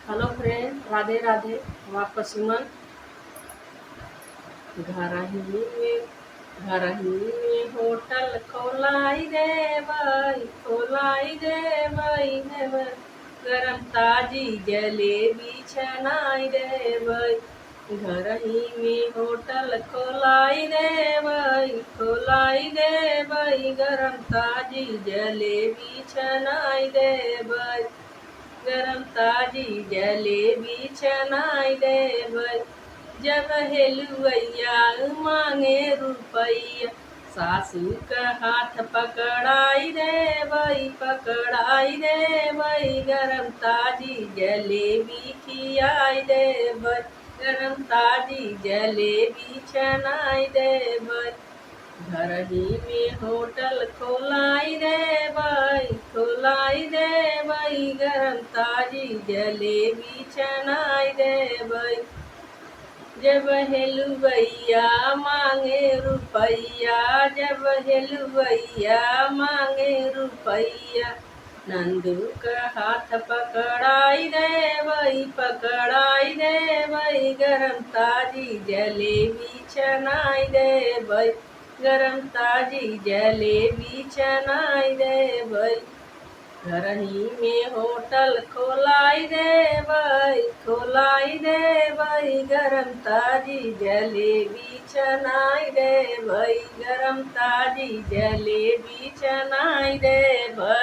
Hello friend, Radhe Radhe. हम आपका सुमन। घर ही में होटल खोलाई रे भाई, खोलाई रे भाई देवर। गरम ताजी जलेबी छनाई रे भाई। घर ही में होटल खोलाई रे भाई, खोलाई रे भाई। गरम ताजी जलेबी छनाई रे भाई। गरम ताजी जलेबी छनाई देबै। जब हेलुवैया मांगे रुपैया, सासू का हाथ पकड़ाई देबै, पकड़ाई देबै। गरम ताजी जलेबी खियाई देबै, गरम ताजी जलेबी छनाई देबै। घर ही में होटल खोलाई रे भाई, खोलाई रे भाई। गरम ताजी जलेबी छनाई रे भाई। जब हेलुवैया मांगे रुपैया, जब हेलुवैया मांगे रुपैया, नंदू का हाथ पकड़ाई रे भाई, पकड़ाई रे भाई। गरम ताजी जलेबी छनाई रे भाई, गरम ताजी जलेबी छनाई रे भाई। घर ही में होटल खोलाई रे भाई, खोलाई रे भाई। गरम ताजी जलेबी छनाई रे भाई, गरम ताजी जलेबी छनाई रे भाई।